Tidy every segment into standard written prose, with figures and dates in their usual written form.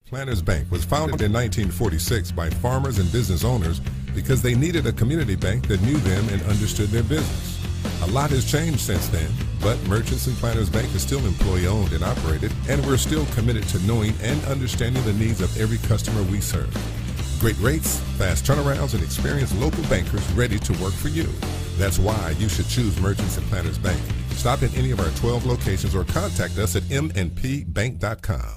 Planters Bank was founded in 1946 by farmers and business owners because they needed a community bank that knew them and understood their business. A lot has changed since then, but Merchants and Planters Bank is still employee-owned and operated, and we're still committed to knowing and understanding the needs of every customer we serve. Great rates, fast turnarounds, and experienced local bankers ready to work for you. That's why you should choose Merchants and Planters Bank. Stop in any of our 12 locations or contact us at mnpbank.com.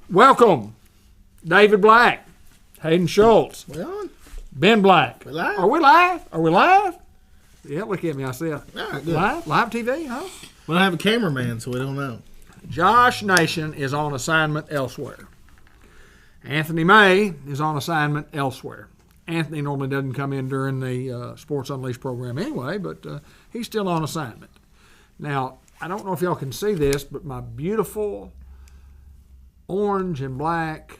Welcome, David Black, Hayden Schultz, We on? Ben Black. We live? Are we live? Are we live? Yeah, look at me. I see. All right, good. Live TV, huh? We don't have a cameraman, so we don't know. Josh Nation is on assignment elsewhere. Anthony May is on assignment elsewhere. Anthony normally doesn't come in during the Sports Unleashed program anyway, but he's still on assignment. Now, I don't know if y'all can see this, but my beautiful orange and black,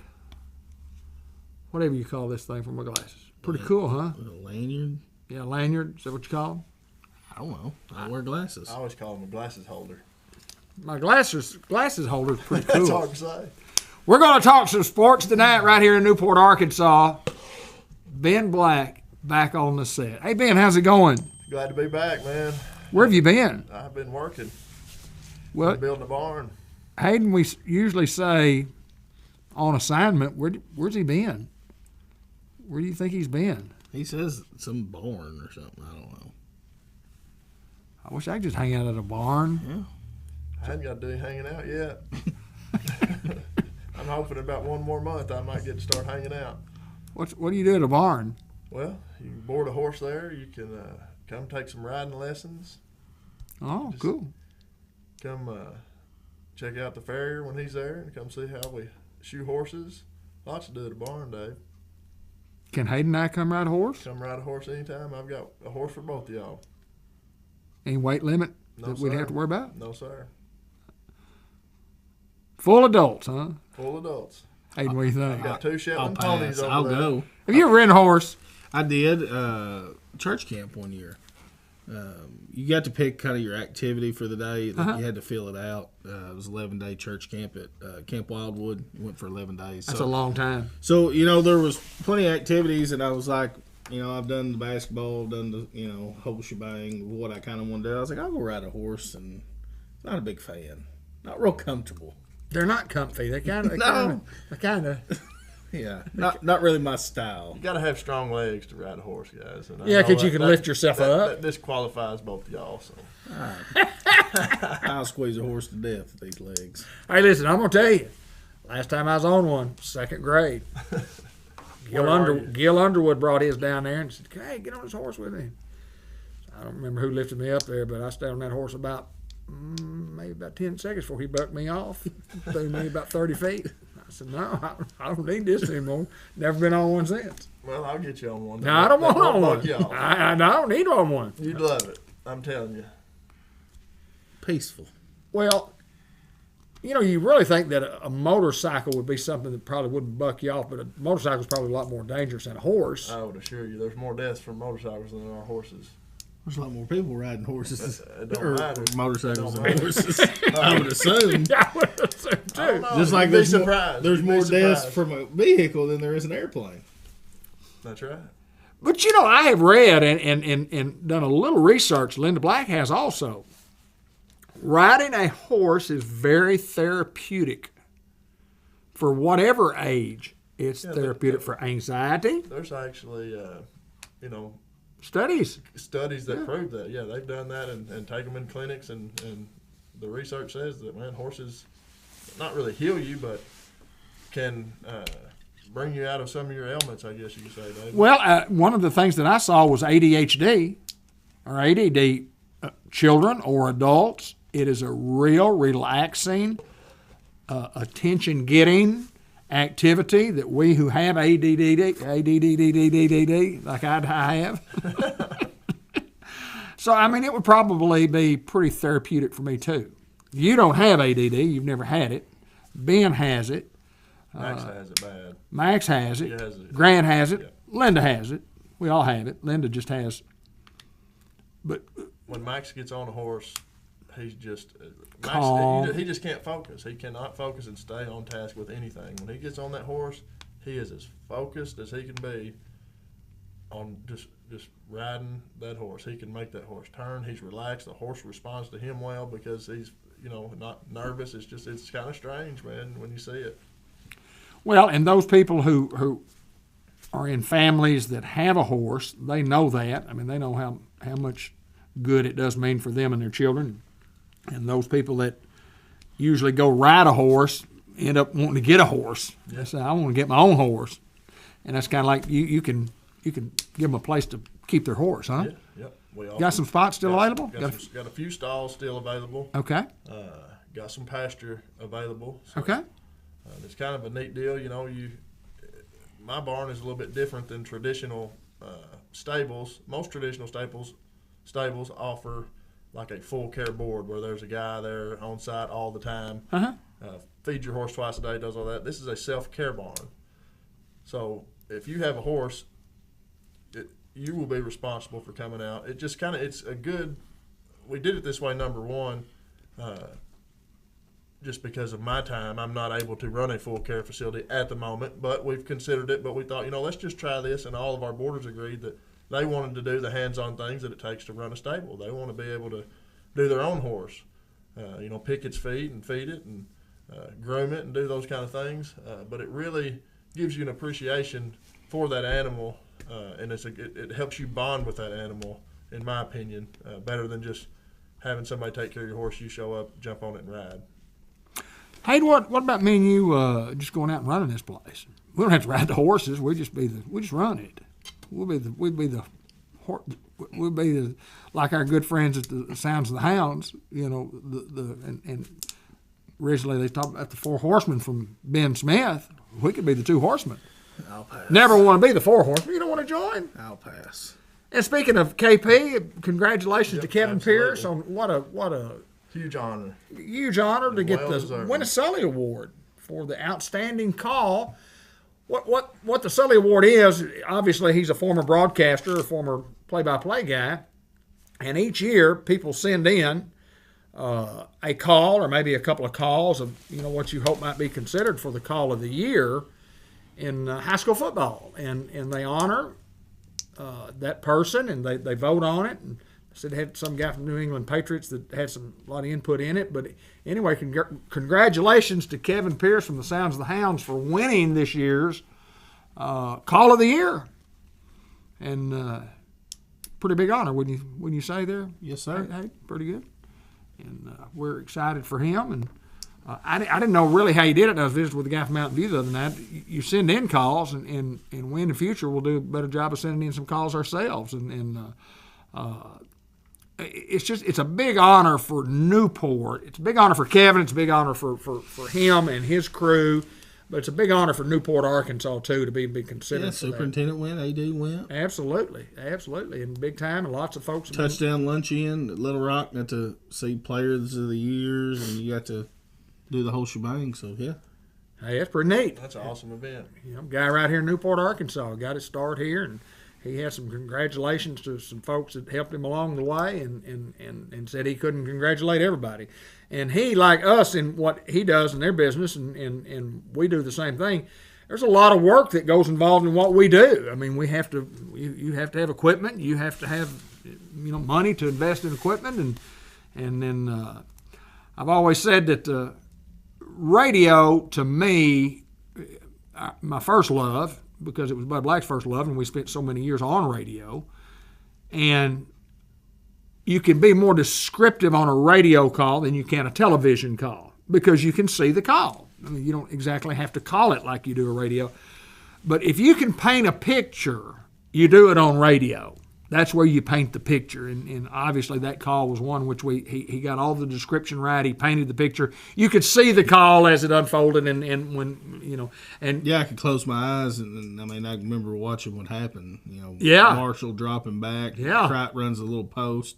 whatever you call this thing for my glasses. Pretty cool, huh? With a lanyard? Yeah, lanyard. Is that what you call them? I don't know. I wear glasses. I always call him a glasses holder. My glasses holder is pretty cool. That's hard to say. We're going to talk some sports tonight right here in Newport, Arkansas. Ben Black back on the set. Hey, Ben, how's it going? Glad to be back, man. Where have you been? I've been working. Well, Building a barn. Hayden, we usually say on assignment. Where's he been? Where do you think he's been? He says some barn or something. I don't know. I wish I could just hang out at a barn. Yeah. I hadn't got to do any hanging out yet. I'm hoping in about one more month I might get to start hanging out. What do you do at a barn? Well, you can board a horse there. You can come take some riding lessons. Oh, Just cool. Come check out the farrier when he's there and come see how we shoe horses. Lots to do at a barn, Dave. Can Hayden and I come ride a horse? Come ride a horse anytime. I've got a horse for both of y'all. Any weight limit No, that we'd sir. have to worry about? No, sir. Full adults, huh? Full adults. Hayden, what do you think? Got 2 I'll Shetland ponies pass. over I'll there. go. Have you ever ridden a horse? I did church camp one year. You got to pick kind of your activity for the day. You had to fill it out. It was 11-day church camp at Camp Wildwood. Went for 11 days. That's a long time. So, there was plenty of activities, and I was like, I've done the basketball, done the, whole shebang, what I kind of want to do. I was like, I'll go ride a horse, and not a big fan. Not real comfortable. They're not comfy. They kind of, No. they kind of. Yeah, not really my style. You got to have strong legs to ride a horse, guys. And I Yeah, know because you that- can that- lift yourself up. That disqualifies both of y'all. So I'll squeeze a horse to death with these legs. Hey, listen, I'm gonna tell you. Last time I was on one, 2nd grade. Where are you? Gil Underwood brought his down there and said, "Hey, get on this horse with me." I don't remember who lifted me up there, but I stayed on that horse about maybe about 10 seconds before he bucked me off, threw me about 30 feet. I said, "No, I don't need this anymore." Never been on one since. well, I'll get you on one. No, I don't want on Fuck one. y'all. I don't need on one. You'd love it. I'm telling you. Peaceful. Well, you really think that a motorcycle would be something that probably wouldn't buck you off, but a motorcycle is probably a lot more dangerous than a horse. I would assure you, there's more deaths from motorcycles than there are horses. There's a lot more people riding horses It don't or matter. motorcycles It than don't horses. I would assume. Yeah, I would assume I don't too. know. Just like You'd be there's surprised. there's You'd be more deaths surprised. from a vehicle than there is an airplane. That's right. But I have read and done a little research. Linda Black has also. Riding a horse is very therapeutic for whatever age. It's therapeutic for anxiety. There's actually, Studies. studies that prove that. Yeah, they've done that and take them in clinics, and the research says that, man, horses not really heal you, but can bring you out of some of your ailments, I guess you could say, Dave. Well, one of the things that I saw was ADHD or ADD children or adults. It is a real relaxing, attention-getting activity that we who have ADD, like I have. So, it would probably be pretty therapeutic for me, too. You don't have ADD. You've never had it. Ben has it. Max has it bad. Max has it. He has it. Grant has it. Yeah. Linda has it. We all have it. Linda just has. But When Max gets on a horse, he's just Calm. he just can't focus. He cannot focus and stay on task with anything. When he gets on that horse, he is as focused as he can be on just riding that horse. He can make that horse turn. He's relaxed. The horse responds to him well because he's not nervous. It's kind of strange, man, when you see it. well, and those people who are in families that have a horse, they know that. They know how much good it does mean for them and their children. And those people that usually go ride a horse end up wanting to get a horse. They say, I want to get my own horse. And that's kind of like you can give them a place to keep their horse, huh? Yeah, yep. We Got some spots still available? Got a few stalls still available. Okay. Got some pasture available. So, Okay. it's kind of a neat deal. My barn is a little bit different than traditional stables. Most traditional stables offer like a full care board where there's a guy there on site all the time. Uh-huh. Feeds your horse twice a day, does all that. This is a self-care barn. So if you have a horse, you will be responsible for coming out. It just it's a good, we did it this way, number one, just because of my time. I'm not able to run a full care facility at the moment, but we've considered it. But we thought, let's just try this, and all of our boarders agreed that they wanted to do the hands-on things that it takes to run a stable. They want to be able to do their own horse, pick its feet and feed it and groom it and do those kind of things. But it really gives you an appreciation for that animal, and it helps you bond with that animal, in my opinion, better than just having somebody take care of your horse. You show up, jump on it, and ride. Hey, what about me and you just going out and running this place? We don't have to ride the horses. We just run it. We'll be the like our good friends at the Sounds of the Hounds. And originally they talked about the 4 horsemen from Ben Smith. We could be the 2 horsemen. I'll pass. Never want to be the 4 horsemen. You don't want to join? I'll pass. And speaking of KP, congratulations to Yep, Kevin absolutely. Pierce on what a Huge honor. huge honor to get Well the deserved. win a Sully Award for the outstanding call. What the Sully Award is? Obviously, he's a former broadcaster, a former play-by-play guy, and each year people send in a call or maybe a couple of calls of what you hope might be considered for the call of the year in high school football, and they honor that person and they vote on it. And I said had some guy from New England Patriots that had a lot of input in it. But anyway, congratulations to Kevin Pierce from the Sounds of the Hounds for winning this year's Call of the Year. And pretty big honor, wouldn't you say there? Yes, sir. Hey, pretty good. And we're excited for him. And I didn't know really how you did it. I was visiting with a guy from Mountain View the other night. You send in calls, and we in the future will do a better job of sending in some calls ourselves. And it's a big honor for Newport. It's a big honor for Kevin. It's a big honor for him and his crew. But it's a big honor for Newport, Arkansas, too, to be considered. Yeah, for that. superintendent went, AD went. Absolutely, and big time, and lots of folks. Touchdown luncheon at Little Rock. Got to see players of the years, and you got to do the whole shebang. So yeah, Hey, that's pretty neat. That's an awesome event. Guy right here in Newport, Arkansas, got his start here, and he had some congratulations to some folks that helped him along the way, and said he couldn't congratulate everybody. And he, like us, in what he does in their business, and we do the same thing. There's a lot of work that goes involved in what we do. I mean, we have to. You have to have equipment. You have to have, money to invest in equipment, and then I've always said that radio to me, my first love, because it was Bud Black's first love, and we spent so many years on radio, and you can be more descriptive on a radio call than you can a television call because you can see the call. I mean, you don't exactly have to call it like you do a radio. But if you can paint a picture, you do it on radio. That's where you paint the picture. And obviously that call was one which he got all the description right. He painted the picture. You could see the call as it unfolded and when, and yeah, I could close my eyes and I remember watching what happened. Yeah. Marshall dropping back. Yeah. Pratt runs a little post,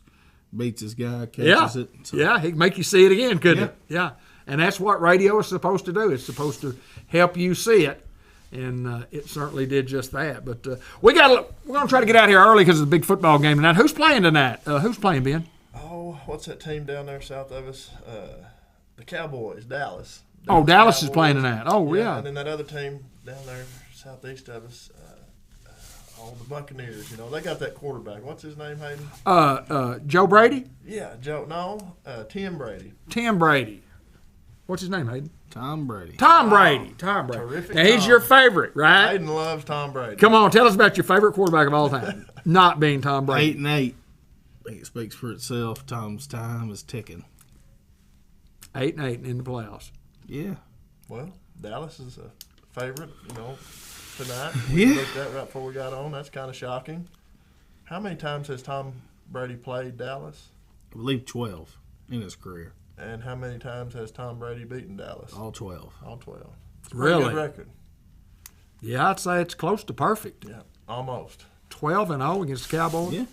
beats his guy, catches it. So. Yeah, he can make you see it again, couldn't Yeah. it? Yeah. And that's what radio is supposed to do. It's supposed to help you see it. And it certainly did just that. But we're going to try to get out here early because of the big football game tonight. Who's playing tonight? Who's playing, Ben? Oh, what's that team down there south of us? The Cowboys, Dallas. Dallas is Cowboys. playing tonight. Oh, yeah. And then that other team down there southeast of us, the Buccaneers. They got that quarterback. What's his name, Hayden? Joe Brady? Yeah, Joe. No, Tim Brady. Tim Brady. What's his name, Hayden? Tom Brady. Tom Brady. Tom Brady. Terrific Now, he's Tom. your favorite, right? Hayden loves Tom Brady. Come on, tell us about your favorite quarterback of all time. Not being Tom Brady. 8-8. I think it speaks for itself. Tom's time is ticking. 8-8 in the playoffs. Yeah. Well, Dallas is a favorite, tonight. Yeah. We looked at right before we got on. That's kind of shocking. How many times has Tom Brady played Dallas? I believe 12 in his career. And how many times has Tom Brady beaten Dallas? All 12. All 12. It's a pretty Really? good record. Yeah, I'd say it's close to perfect. Yeah, almost. 12-0 against the Cowboys. Yeah.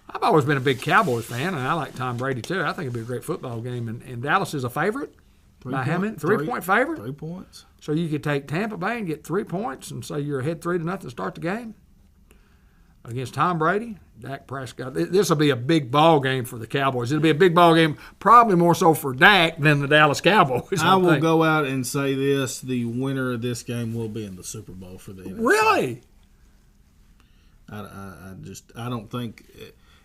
I've always been a big Cowboys fan, and I like Tom Brady too. I think it'd be a great football game. And Dallas is a favorite. By how many? 3-point favorite? 3 points. So you could take Tampa Bay and get 3 points and say you're ahead 3-0 to start the game against Tom Brady, Dak Prescott. This will be a big ball game for the Cowboys. It'll be a big ball game, probably more so for Dak than the Dallas Cowboys. I will go out and say this: the winner of this game will be in the Super Bowl for the NFC. Really? I don't think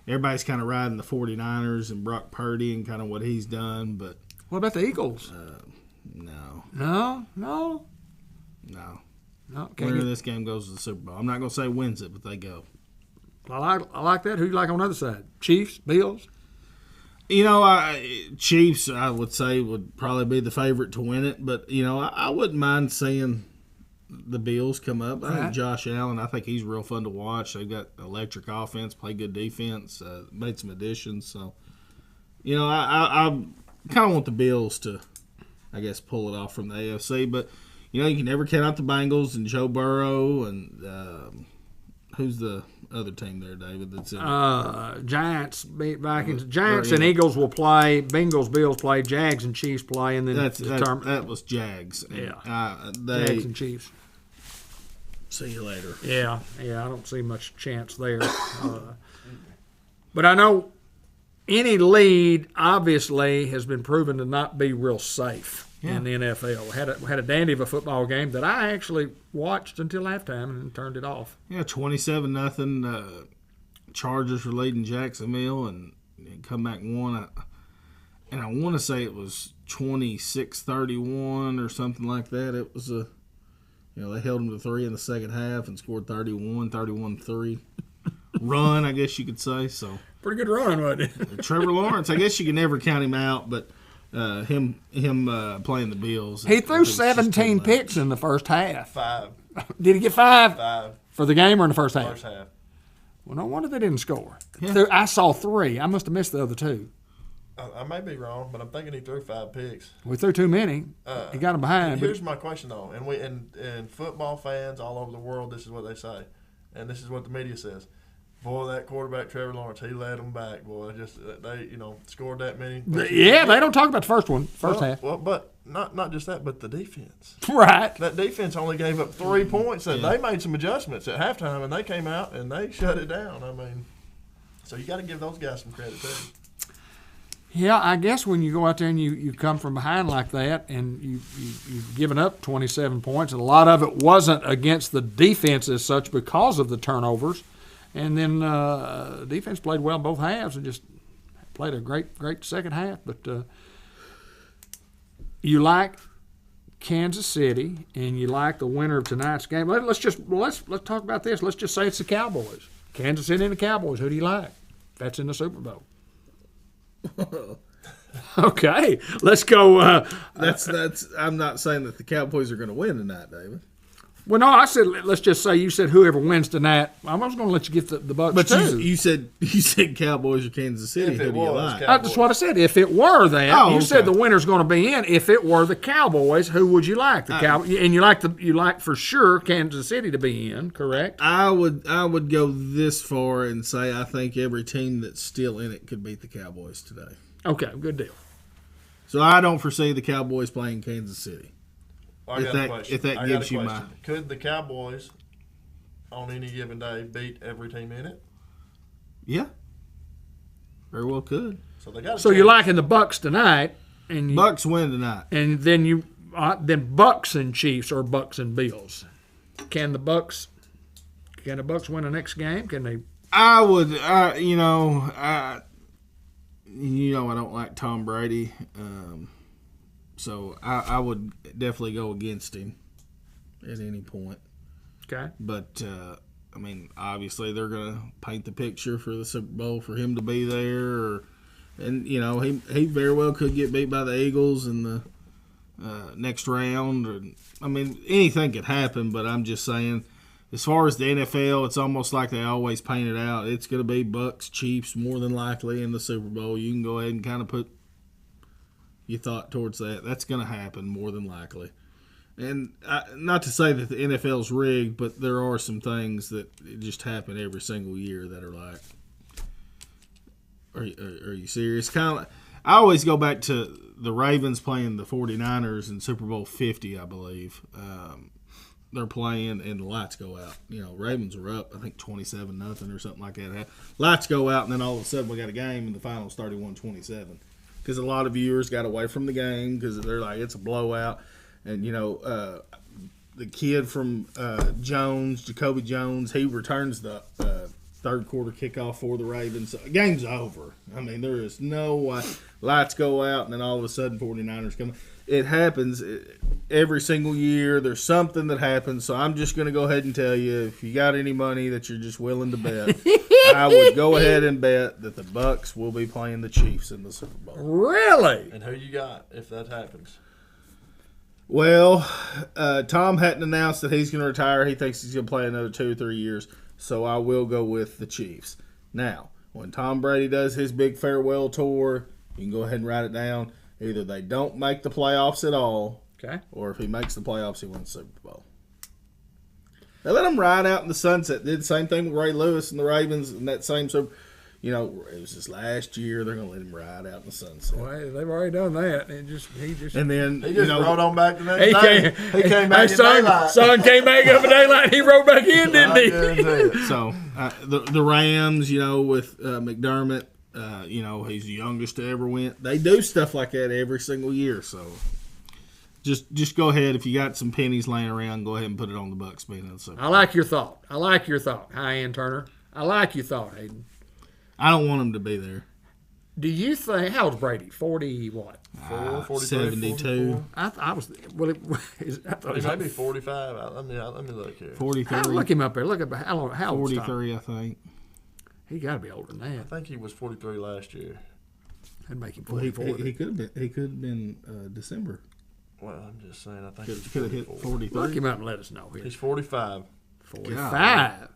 everybody's kind of riding the 49ers and Brock Purdy and kind of what he's done, but What about the Eagles? no. No. Winner of this game goes to the Super Bowl. I'm not going to say wins it, but they go. I like that. Who do you like on the other side? Chiefs, Bills? Chiefs, I would say, would probably be the favorite to win it, but I wouldn't mind seeing the Bills come up. I think Josh Allen, I think he's real fun to watch. They've got electric offense, play good defense, made some additions. So, I kind of want the Bills to, I guess, pull it off from the AFC. But, you can never count out the Bengals and Joe Burrow and Who's the other team there, David? That's in Giants beat Vikings. Giants and Eagles will play. Bengals, Bills play. Jags and Chiefs play, and then that was Jags. Yeah, Jags and Chiefs. See you later. Yeah. I don't see much chance there. But I know any lead obviously has been proven to not be real safe in the NFL. Had a dandy of a football game that I actually watched until halftime and turned it off. Yeah, 27-0. Chargers were leading Jacksonville and come back and won. And I want to say it was 26-31 or something like that. It was they held them to 3 in the second half and scored 31-3. Run, I guess you could say. So pretty good run, wasn't it? Trevor Lawrence, I guess you can never count him out, but him playing the Bills. He threw 17 picks in the first half. 5. Did he get 5? 5. For the game or in the first half? First half. Well, no wonder they didn't score. Yeah. I saw 3. I must have missed the other 2. I may be wrong, but I'm thinking he threw 5 picks. We threw too many. He got them behind. Here's my question, though. And football fans all over the world, this is what they say. And this is what the media says. Boy, that quarterback, Trevor Lawrence, he led them back. Boy, they scored that many. Yeah, they don't talk about the first half. Well, but not just that, but the defense. Right. That defense only gave up 3 points, and they made some adjustments at halftime, and they came out and they shut it down. I mean, so you got to give those guys some credit too. Yeah, I guess when you go out there and you come from behind like that and you've given up 27 points, and a lot of it wasn't against the defense as such because of the turnovers. And then defense played well in both halves and just played a great second half. But you like Kansas City and you like the winner of tonight's game. Let's talk about this. Let's just say it's the Cowboys. Kansas City and the Cowboys. Who do you like? That's in the Super Bowl. Okay, let's go. That's. I'm not saying that the Cowboys are going to win tonight, David. Well, no, I said let's just say you said whoever wins tonight. I was going to let you get the Bucs but too. you said Cowboys or Kansas City. Who do you like? That's what I said. If it were that, you said the winner's going to be in. If it were the Cowboys, who would you like? The Cowboys, and you like for sure Kansas City to be in, correct? I would go this far and say I think every team that's still in it could beat the Cowboys today. Okay, good deal. So I don't foresee the Cowboys playing Kansas City. I got a question. If that gives you my... Could the Cowboys, on any given day, beat every team in it? Yeah. Very well could. So they got. So you're liking the Bucs tonight, and Bucs win tonight, and then then Bucs and Chiefs or Bucs and Bills. Can the Bucs win the next game? Can they? I would. I don't like Tom Brady. So I would definitely go against him at any point. Okay. But, obviously they're going to paint the picture for the Super Bowl for him to be there. He very well could get beat by the Eagles in the next round. Anything could happen, but I'm just saying, as far as the NFL, it's almost like they always paint it out. It's going to be Bucs, Chiefs more than likely in the Super Bowl. You can go ahead and kind of put your thought towards that. That's going to happen more than likely. And not to say that the NFL's rigged, but there are some things that just happen every single year that are like, are you serious? Kind of like, I always go back to the Ravens playing the 49ers in Super Bowl 50, I believe. They're playing and the lights go out. Ravens were up, I think 27-0 or something like that. Lights go out, and then all of a sudden we got a game, and the final's 31-27. Because a lot of viewers got away from the game because they're like, it's a blowout. And, the kid from Jacoby Jones, he returns the third quarter kickoff for the Ravens. So, game's over. There is no way. Lights go out, and then all of a sudden 49ers come. It happens every single year. There's something that happens. So I'm just going to go ahead and tell you, if you got any money that you're just willing to bet, I would go ahead and bet that the Bucs will be playing the Chiefs in the Super Bowl. Really? And who you got if that happens? Well, Tom hadn't announced that he's going to retire. He thinks he's going to play another 2 or 3 years. So I will go with the Chiefs. Now, when Tom Brady does his big farewell tour, you can go ahead and write it down. Either they don't make the playoffs at all, okay, or if he makes the playoffs, he wins the Super Bowl. They let him ride out in the sunset. Did the same thing with Ray Lewis and the Ravens and that same. So, you know, it was just last year. They're going to let him ride out in the sunset. Well, they've already done that. He just And then He just you know, rode on back the next day. He came back in son, daylight. son came back up in daylight. And he rode back in, didn't I he? guarantee it. so the Rams, you know, with McDermott, you know, he's the youngest to ever win. They do stuff like that every single year. So just go ahead. If you got some pennies laying around, go ahead and put it on the Bucks being in the Super Bowl. I like your thought. Hi-end Turner. I like your thought, Hayden. I don't want him to be there. Do you think, how old's Brady? 40 what? 43, 72, I was, well, I thought he was Maybe 45. Let me look here. 43, look him up there. Look at how old is Tom? 43, I think. He got to be older than I that. think he was 43 last year. That'd make him Well, he 44. could have been. He could have been December. Well, I'm just saying. I think Could have he's hit 44. 43. Look him up and let us know here. He's 45. 45.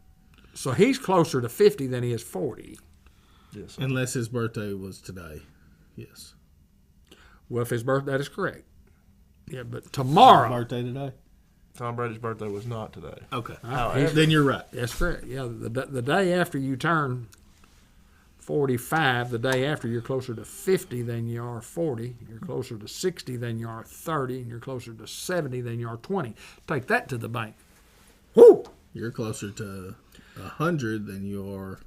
So he's closer to 50 than he is 40. Yes. Unless his birthday was today. Yes. Well, if his birthday, that is correct. Yeah, but tomorrow. Birthday today? Tom Brady's birthday was not today. Okay. However, Then you're right. That's correct. Yeah, the day after you turn 45, the day after you're closer to 50 than you are 40. You're closer to 60 than you are 30, and you're closer to 70 than you are 20. Take that to the bank. Woo! You're closer to 100 than you are.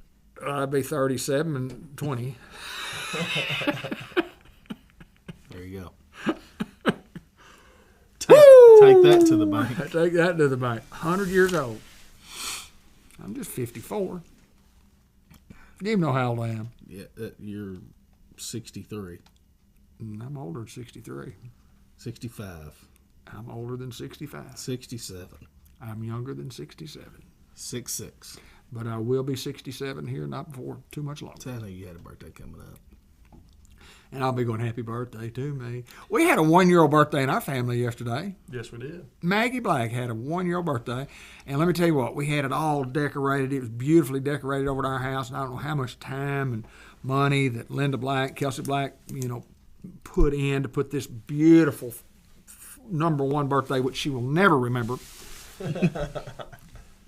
I'd be 37 and 20. There you go. Take that to the bank. Take that to the bank. 100 years old. I'm just 54. You even know how old I am. Yeah, you're 63. I'm older than 63. 65. I'm older than 65. 67. I'm younger than 67. 66. But I will be 67 here, not before too much longer. So I know you had a birthday coming up. And I'll be going happy birthday to me. We had a 1-year-old birthday in our family yesterday. yes, we did. Maggie Black had a 1-year-old birthday. And let me tell you what, we had it all decorated. It was beautifully decorated over at our house. And I don't know how much time and money that Linda Black, Kelsey Black, put in to put this beautiful number 1 birthday, which she will never remember.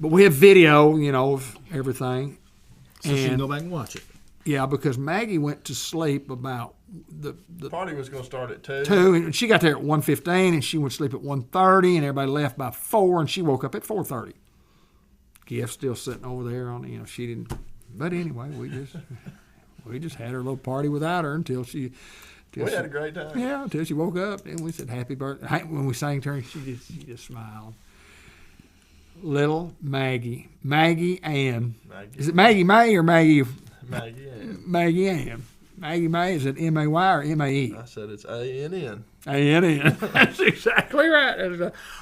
But we have video, of everything. So she can go back and watch it. Yeah, because Maggie went to sleep about the Party was going to start at 2. 2, and she got there at 1:15, and she went to sleep at 1:30, and everybody left by 4, and she woke up at 4:30. Gift's still sitting over there on, she didn't. But anyway, we just had her little party without her until she. We had a great time. Yeah, until she woke up, and we said happy birthday. When we sang to her, she just smiled. Little Maggie Ann. Maggie. Is it Maggie May or Maggie? Maggie Ann. Maggie Ann. Maggie May, is it M-A-Y or M-A-E? I said it's A-N-N. A-N-N. That's exactly right. All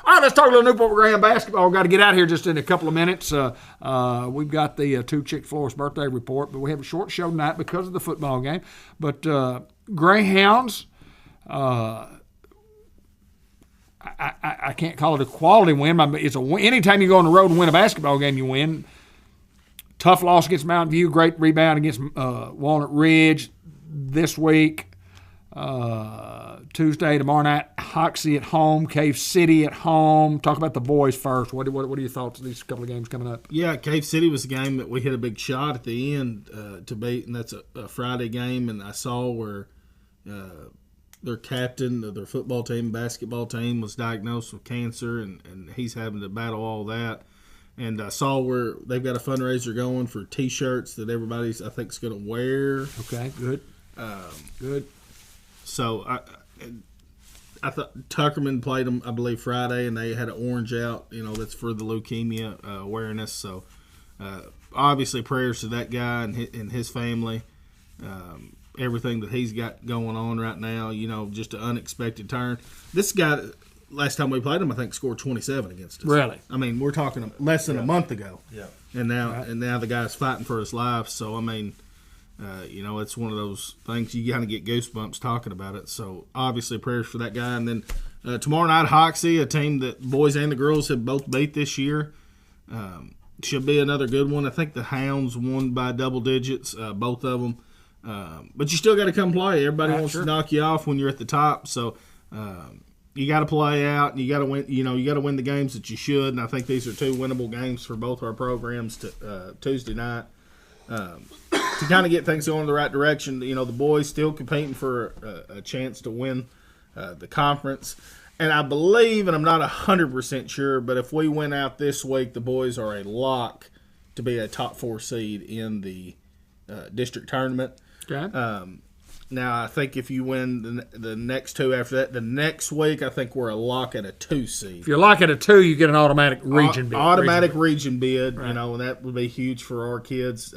right, let's talk a little Newport Graham basketball. We've got to get out here just in a couple of minutes. We've got the 2 Chick Flores birthday report, but we have a short show tonight because of the football game. But Greyhounds, I can't call it a quality win. It's a win. Anytime you go on the road and win a basketball game, you win. Tough loss against Mountain View. Great rebound against Walnut Ridge this week. Tuesday, tomorrow night, Hoxie at home, Cave City at home. Talk about the boys first. What are your thoughts of these couple of games coming up? Yeah, Cave City was a game that we hit a big shot at the end to beat, and that's a Friday game. And I saw where their captain of their football team, basketball team, was diagnosed with cancer, and he's having to battle all that. And I saw where they've got a fundraiser going for T-shirts that everybody's, I think, is going to wear. Okay, good. Good. So I thought Tuckerman played them, I believe, Friday, and they had an orange out. That's for the leukemia awareness. So obviously, prayers to that guy and his family. Everything that he's got going on right now. Just an unexpected turn. This guy, last time we played him, I think scored 27 against us. Really? I mean, we're talking less than a month ago. Yeah. And now the guy's fighting for his life. So I mean, it's one of those things you kind of get goosebumps talking about it. So obviously prayers for that guy. And then tomorrow night, Hoxie, a team that boys and the girls have both beat this year, should be another good one. I think the Hounds won by double digits, both of them. But you still got to come play. Everybody wants to knock you off when you're at the top. So you got to play out, and you got to win. You got to win the games that you should. And I think these are 2 winnable games for both our programs Tuesday night to kind of get things going in the right direction. The boys still competing for a chance to win the conference. And I believe, and I'm not 100% sure, but if we win out this week, the boys are a lock to be a top 4 seed in the district tournament. Okay. Now, I think if you win the next 2 after that, the next week, I think we're a lock at a 2 seed. If you're lock at a 2, you get an automatic region bid. Automatic region bid, Right. and that would be huge for our kids.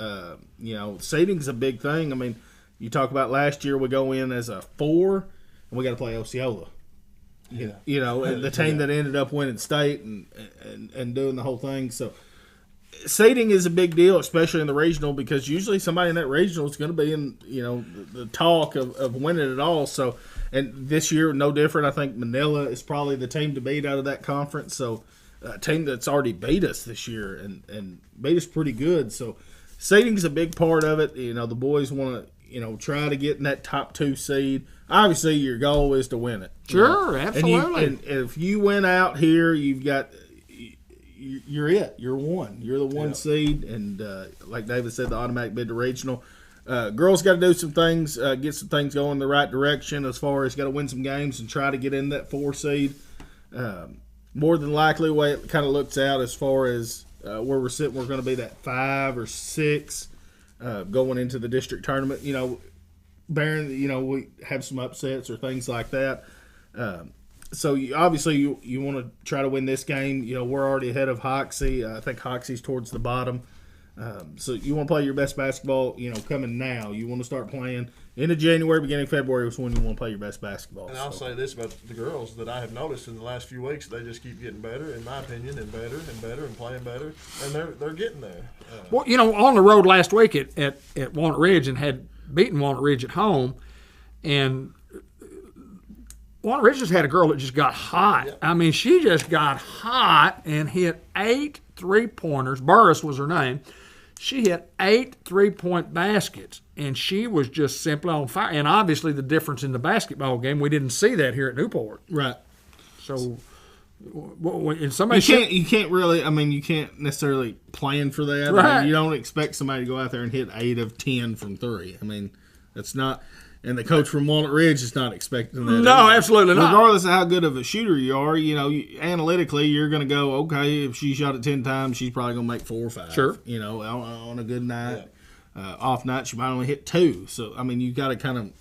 Seeding's a big thing. I mean, you talk about last year, we go in as a 4, and we got to play Osceola. Yeah. And the team that ended up winning state and doing the whole thing. So seeding is a big deal, especially in the regional, because usually somebody in that regional is going to be in the talk of winning it all. So, and this year no different. I think Manila is probably the team to beat out of that conference. So a team that's already beat us this year and beat us pretty good. So seeding is a big part of it. The boys want to try to get in that top 2 seed. Obviously, your goal is to win it. Sure, absolutely. And if you win out here, you're it. You're 1. You're the 1 seed. And like David said, the automatic bid to regional. Girls got to do some things, get some things going in the right direction as far as got to win some games and try to get in that 4 seed. More than likely, the way it kind of looks out as far as where we're sitting, we're going to be that 5 or 6 going into the district tournament. Barron, we have some upsets or things like that. So obviously you want to try to win this game. We're already ahead of Hoxie. I think Hoxie's towards the bottom. So you want to play your best basketball, coming now. You want to start playing into January, beginning of February is when you want to play your best basketball. And I'll say this about the girls that I have noticed in the last few weeks, they just keep getting better, in my opinion, and better and better and playing better, and they're getting there. Well, on the road last week at Walnut Ridge and had beaten Walnut Ridge at home, and Walnut Ridge just had a girl that just got hot. Yep. I mean, she just got hot and hit 8 3-pointers. Burris was her name. She hit 8 3-point baskets, and she was just simply on fire. And obviously the difference in the basketball game, we didn't see that here at Newport. Right. So and somebody you can't really, you can't necessarily plan for that. Right. You don't expect somebody to go out there and hit 8 of 10 from 3. That's not, and the coach from Walnut Ridge is not expecting that. No, either. absolutely not. Regardless of how good of a shooter you are, analytically, you're going to go, okay, if she shot it 10 times, she's probably going to make 4 or 5. Sure. On a good night. Off night, she might only hit 2. So, you got to kind of,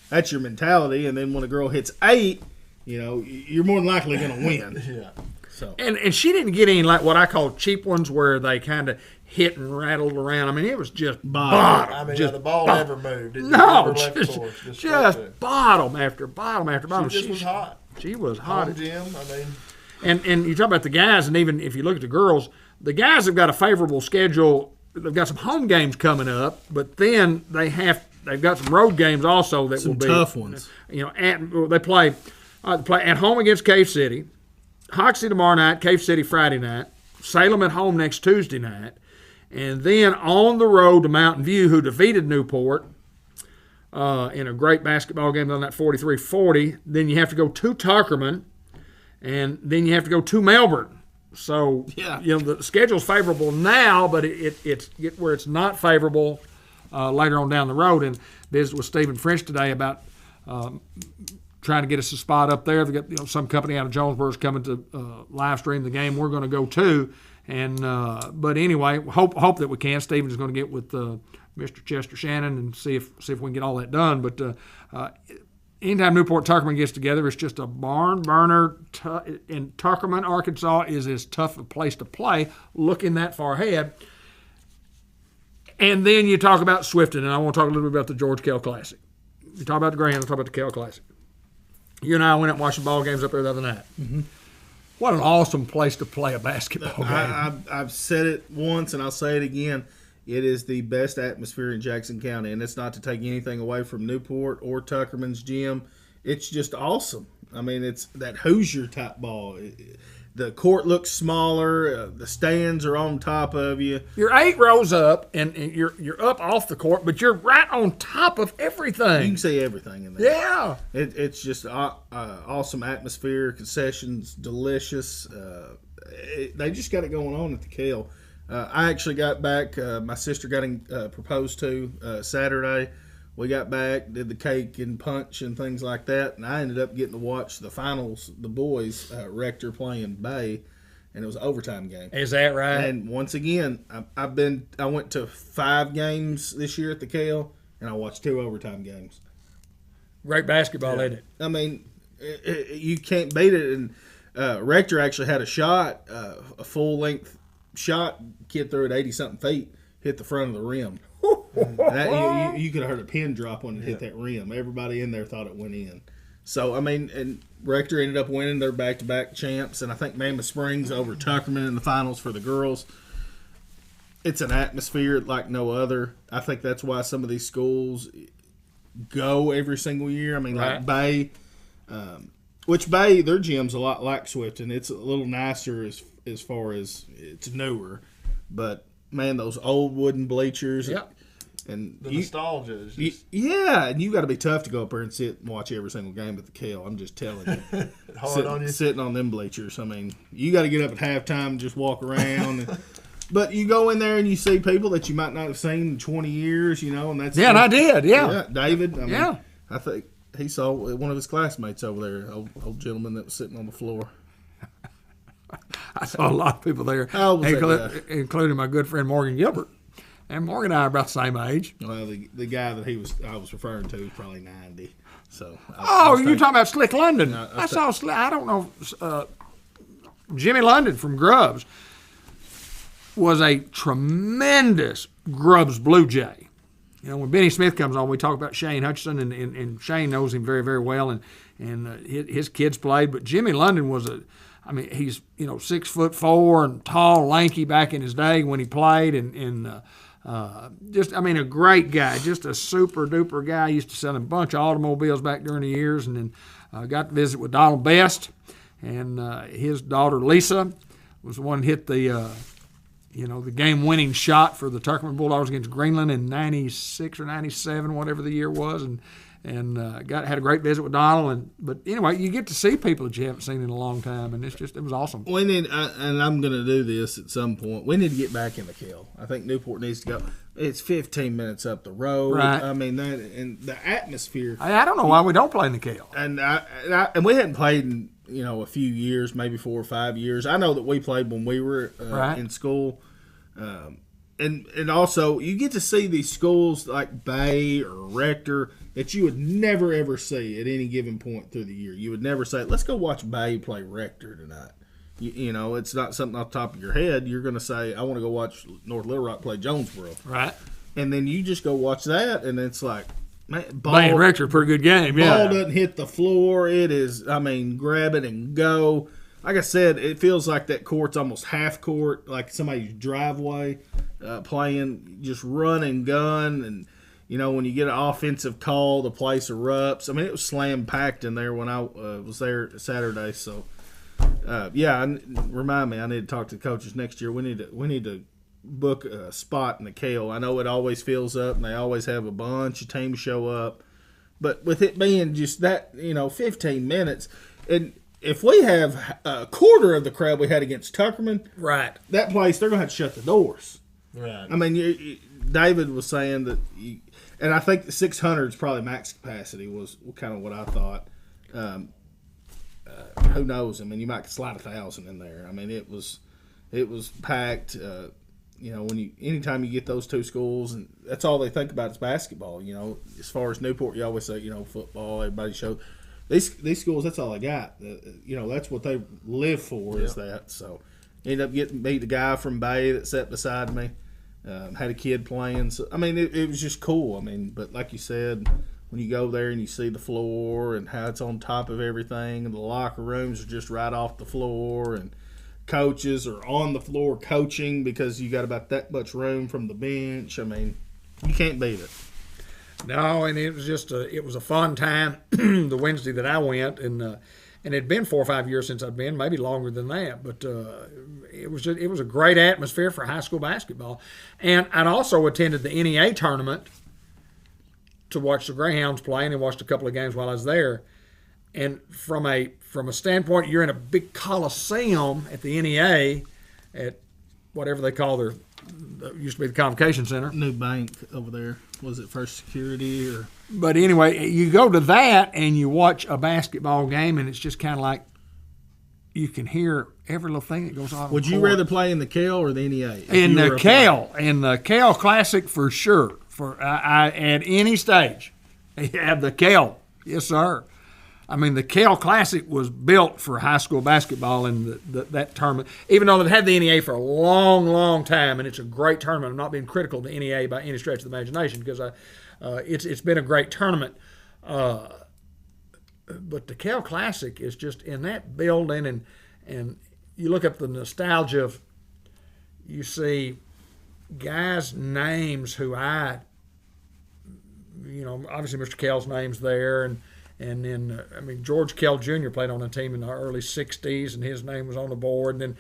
that's your mentality. And then when a girl hits 8, you're more than likely going to win. Yeah. So. And she didn't get any like what I call cheap ones where they kind of hit and rattled around. It was just bottom. The ball never moved. It No, never left the court. just bottom after bottom after bottom. She just was hot. She was hot. Home gym, And you talk about the guys, and even if you look at the girls, the guys have got a favorable schedule. They've got some home games coming up, but then they've got some road games also that Some will be tough ones. They play at home against Cave City, Hoxie tomorrow night, Cave City Friday night, Salem at home next Tuesday night, and then on the road to Mountain View, who defeated Newport in a great basketball game on that 43-40. Then you have to go to Tuckerman, and then you have to go to Melbourne. So the schedule's favorable now, but it's where it's not favorable later on down the road. And visit with Stephen French today about trying to get us a spot up there. They got some company out of Jonesboro is coming to live stream the game. We're going to go to, and but anyway, hope that we can. Stephen is going to get with Mr. Chester Shannon and see if we can get all that done. But anytime Newport Tuckerman gets together, it's just a barn burner. And Tuckerman, Arkansas, is as tough a place to play. Looking that far ahead. And then you talk about Swifton, and I want to talk a little bit about the George Kell Classic. You talk about the Grand, talk about the Kell Classic. You and I went out and watched some ball games up there the other night. Mm-hmm. What an awesome place to play a basketball game. I've said it once, and I'll say it again. It is the best atmosphere in Jackson County, and it's not to take anything away from Newport or Tuckerman's gym. It's just awesome. It's that Hoosier type ball. the court looks smaller. The stands are on top of you. You're 8 rows up, and you're up off the court, but you're right on top of everything. You can see everything in there. Yeah. It's just awesome atmosphere. Concessions, delicious. They just got it going on at the Kell. I actually got back. My sister got proposed to Saturday. We got back, did the cake and punch and things like that, and I ended up getting to watch the finals, the boys, Rector playing Bay, and it was an overtime game. Is that right? And once again, I went to 5 games this year at the Kell, and I watched 2 overtime games. Great basketball, isn't it? I mean, you can't beat it. And Rector actually had a shot, a full-length shot, kid threw it 80-something feet, hit the front of the rim. You could have heard a pin drop when it hit that rim. Everybody in there thought it went in. So, I mean, and Rector ended up winning their back-to-back champs, and I think Mammoth Springs over Tuckerman in the finals for the girls. It's an atmosphere like no other. I think that's why some of these schools go every single year. I mean, like Bay, which Bay, their gym's a lot like Swift, and it's a little nicer as far as it's newer. But, man, those old wooden bleachers. Yep. And The nostalgia is just yeah, and you got to be tough to go up there and sit and watch every single game at the Kell. I'm just telling you. hard on you. Sitting on them bleachers. I mean, you got to get up at halftime and just walk around. But you go in there and you see people that you might not have seen in 20 years, you know, and that's Yeah, and I did, yeah. David. I mean, Yeah. I think he saw one of his classmates over there, old gentleman that was sitting on the floor. I saw a lot of people there, How old was that guy? including my good friend Morgan Gilbert. And Morgan and I are about the same age. Well, the guy that I was referring to was probably 90. So. You're talking about Slick London. I saw Slick. I don't know. Jimmy London from Grubbs was a tremendous Grubbs Blue Jay. You know, when Benny Smith comes on, we talk about Shane Hutchinson, and Shane knows him very, very well, and his kids played. But Jimmy London was he's 6'4" and tall, lanky back in his day when he played, and a great guy, just a super duper guy. Used to sell a bunch of automobiles back during the years, and then got to visit with Donald Best, and his daughter Lisa was the one that hit the game-winning shot for the Tuckerman Bulldogs against Greenland in '96 or '97, whatever the year was, and had a great visit with Donald. But anyway, you get to see people that you haven't seen in a long time, and it was awesome. We need, and I'm going to do this at some point. We need to get back in the Kell. I think Newport needs to go. It's 15 minutes up the road. Right. I mean that, and the atmosphere. I don't know why we don't play in the Kell. And and we hadn't played in a few years, maybe 4 or 5 years. I know that we played when we were in school. And also, you get to see these schools like Bay or Rector that you would never, ever see at any given point through the year. You would never say, let's go watch Bay play Rector tonight. You know, it's not something off the top of your head. You're going to say, I want to go watch North Little Rock play Jonesboro. Right. And then you just go watch that, and it's like, man, Bay and Rector, pretty good game, yeah. Ball doesn't hit the floor. It is, grab it and go. Like I said, it feels like that court's almost half court, like somebody's driveway, playing, just run and gun. And, when you get an offensive call, the place erupts. I mean, it was slam-packed in there when I was there Saturday. So, remind me, I need to talk to the coaches next year. We need to book a spot in the Kell. I know it always fills up, and they always have a bunch of teams show up. But with it being just that, 15 minutes, and if we have a quarter of the crowd we had against Tuckerman, right, that place, they're going to have to shut the doors. Right. I mean, David was saying that, and I think the 600 is probably max capacity was kind of what I thought. Who knows? I mean, you might slide 1,000 in there. I mean, it was packed. Anytime you get those two schools, and that's all they think about is basketball. As far as Newport, you always say, football. Everybody shows. These schools, that's all they got. That's what they live for is that. So, ended up getting meet the guy from Bay that sat beside me. Had a kid playing. So, I mean, it was just cool. I mean, but like you said, when you go there and you see the floor and how it's on top of everything, and the locker rooms are just right off the floor, and coaches are on the floor coaching because you got about that much room from the bench. I mean, you can't beat it. No, and it was just it was a fun time the Wednesday that I went, and and it had been 4 or 5 years since I'd been, maybe longer than that. But it was a great atmosphere for high school basketball, and I'd also attended the NEA tournament to watch the Greyhounds play, and I watched a couple of games while I was there. And from a standpoint, you're in a big coliseum at the NEA at whatever they call their used to be the Convocation Center. New bank over there. Was it First Security or? But anyway, you go to that and you watch a basketball game, and it's just kind of like you can hear every little thing that goes on. Would you rather play in the KL or the NEA? In the KL Classic for sure. For I at any stage, they have the KL. Yes, sir. I mean, the KL Classic was built for high school basketball in that tournament, even though they've had the NEA for a long, long time, and it's a great tournament. I'm not being critical of the NEA by any stretch of the imagination because it's been a great tournament. But the KL Classic is just in that building, and you look up the nostalgia of, you see guys' names who obviously Mr. Kell's name's there, and then, George Kell Jr. played on a team in the early 60s, and his name was on the board. And then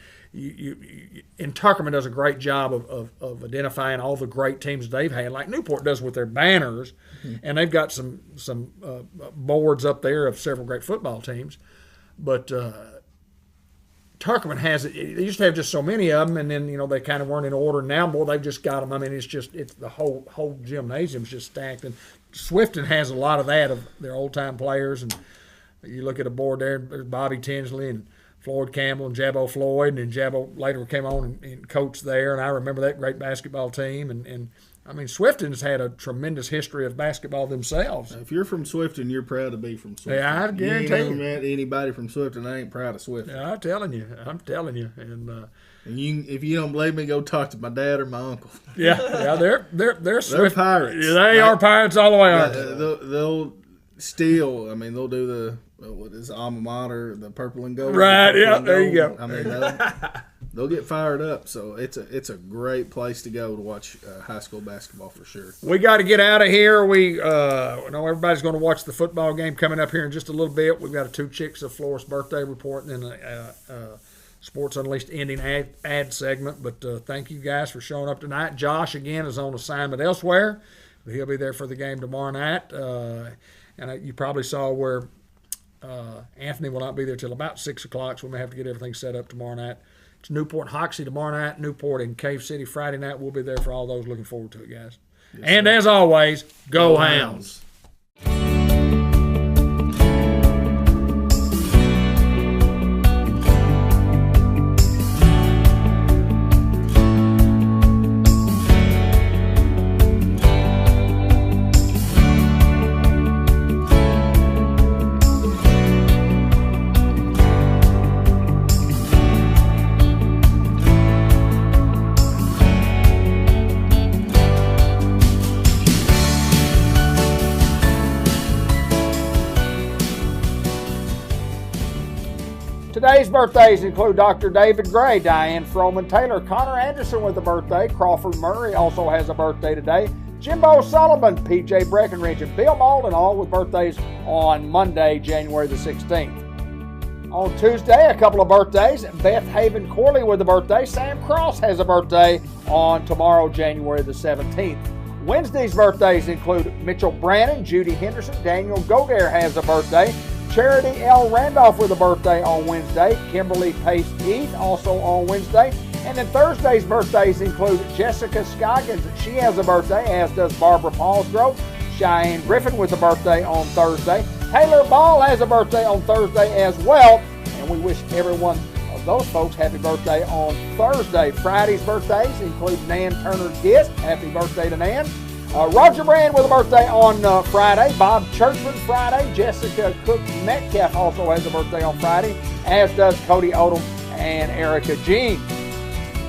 and Tuckerman does a great job of identifying all the great teams they've had, like Newport does with their banners. Mm-hmm. And they've got some boards up there of several great football teams. But Tuckerman has it. They used to have just so many of them, and then they kind of weren't in order. Now, boy, they've just got them. It's the whole gymnasium's just stacked. And Swifton has a lot of that of their old time players. And you look at a board there. There's Bobby Tinsley and Floyd Campbell and Jabbo Floyd, and then Jabbo later came on and coached there. And I remember that great basketball team. And Swifton's had a tremendous history of basketball themselves. If you're from Swifton, you're proud to be from Swifton. Yeah, I guarantee you. You ain't never met anybody from Swifton that ain't proud of Swifton. Yeah, I'm telling you. And if you don't believe me, go talk to my dad or my uncle. Yeah, they're They're pirates. Yeah, they are pirates all the way, aren't they? They'll steal. They'll do the what is alma mater, the purple and gold. Right. Yeah. There you go. They'll get fired up. So it's a great place to go to watch high school basketball for sure. We got to get out of here. We know everybody's going to watch the football game coming up here in just a little bit. We've got a Two Chicks of Florence birthday report and then a Sports Unleashed ending ad segment. But thank you guys for showing up tonight. Josh again is on assignment elsewhere. He'll be there for the game tomorrow night. And you probably saw where Anthony will not be there till about 6 o'clock, so we may have to get everything set up tomorrow night. It's Newport and Hoxie tomorrow night, Newport and Cave City Friday night. We'll be there for all those. Looking forward to it, guys. Yes, and sir. As always, go Hounds. Today's birthdays include Dr. David Gray, Diane Froman Taylor, Connor Anderson with a birthday, Crawford Murray also has a birthday today, Jimbo Sullivan, P.J. Breckenridge, and Bill Malden, all with birthdays on Monday, January the 16th. On Tuesday, a couple of birthdays, Beth Haven Corley with a birthday, Sam Cross has a birthday on tomorrow, January the 17th. Wednesday's birthdays include Mitchell Brannon, Judy Henderson, Daniel Godare has a birthday, Charity L. Randolph with a birthday on Wednesday. Kimberly Pace Heath also on Wednesday. And then Thursday's birthdays include Jessica Scoggins. She has a birthday, as does Barbara Paulsgrove. Cheyenne Griffin with a birthday on Thursday. Taylor Ball has a birthday on Thursday as well. And we wish every one of those folks happy birthday on Thursday. Friday's birthdays include Nan Turner Gist. Happy birthday to Nan. Roger Brand with a birthday on Friday. Bob Churchman Friday. Jessica Cook Metcalf also has a birthday on Friday, as does Cody Odom and Erica Jean.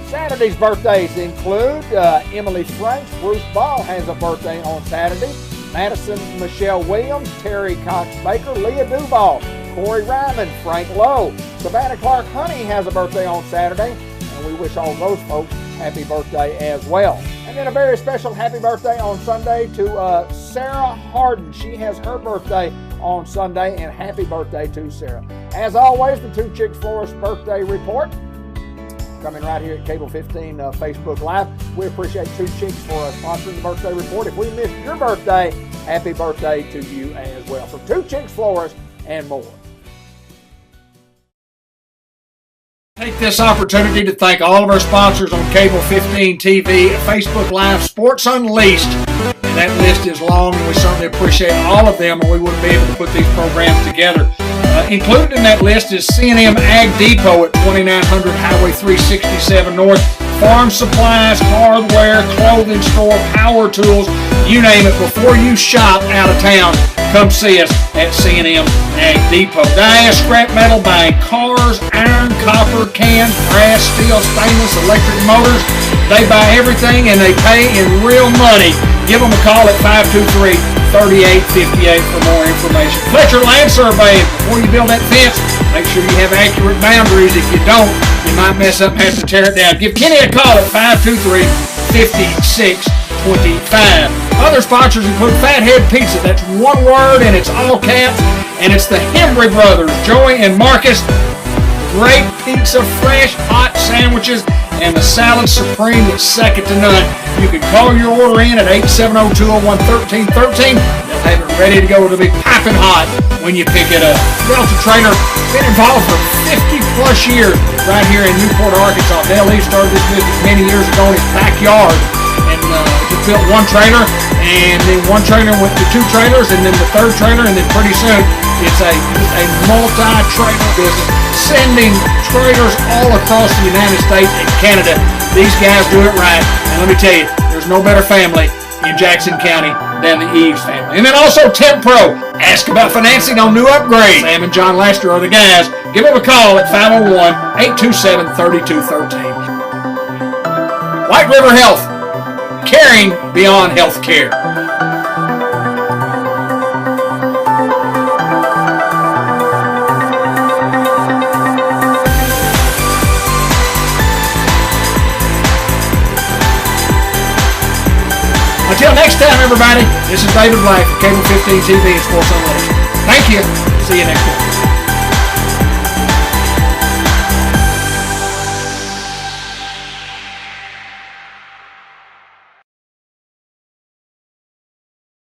Saturday's birthdays include Emily Franks. Bruce Ball has a birthday on Saturday. Madison Michelle Williams, Terry Cox Baker, Leah Duval, Corey Ryman, Frank Lowe. Savannah Clark Honey has a birthday on Saturday, and we wish all those folks happy birthday as well. And then a very special happy birthday on Sunday to Sarah Harden. She has her birthday on Sunday, and happy birthday to Sarah. As always, the Two Chicks Florist Birthday Report coming right here at Cable 15 Facebook Live. We appreciate Two Chicks for sponsoring the birthday report. If we missed your birthday, happy birthday to you as well. From Two Chicks Florist and more. Take this opportunity to thank all of our sponsors on Cable 15 TV, Facebook Live, Sports Unleashed. And that list is long, and we certainly appreciate all of them, or we wouldn't be able to put these programs together. Included in that list is C&M Ag Depot at 2900 Highway 367 North. Farm supplies, hardware, clothing store, power tools, you name it. Before you shop out of town, come see us at C&M Ag Depot. Dia Scrap Metal, buying cars, iron, copper, cans, brass, steel, stainless, electric motors. They buy everything and they pay in real money. Give them a call at 523-3858 for more information. Fletcher Land Surveying. Before you build that fence, make sure you have accurate boundaries. If you don't, you might mess up and have to tear it down. Give Kenny a call at 523-5625. Other sponsors include Fathead Pizza. That's one word and it's all caps. And it's the Hembry Brothers, Joey and Marcus. Great pizza, fresh, hot sandwiches, and the salad supreme that's second to none. You can call your order in at 870-201-1313. They'll have it ready to go. It'll be piping hot when you pick it up. Delta Trailer, been involved for 50 plus years right here in Newport, Arkansas. Dale Lee started this business many years ago in his backyard. And he built one trailer, and then one trailer went to two trailers, and then the third trailer, and then pretty soon it's a multi-trailer business, sending trailers all across the United States and Canada. These guys do it right, and let me tell you, there's no better family in Jackson County than the Eves family. And then also Temp Pro. Ask about financing on new upgrades. Sam and John Laster are the guys. Give them a call at 501-827-3213. White River Health. Caring beyond health care. Until next time, everybody, this is David Black of Cable 15 TV and Sports Unleashed. Thank you. See you next week.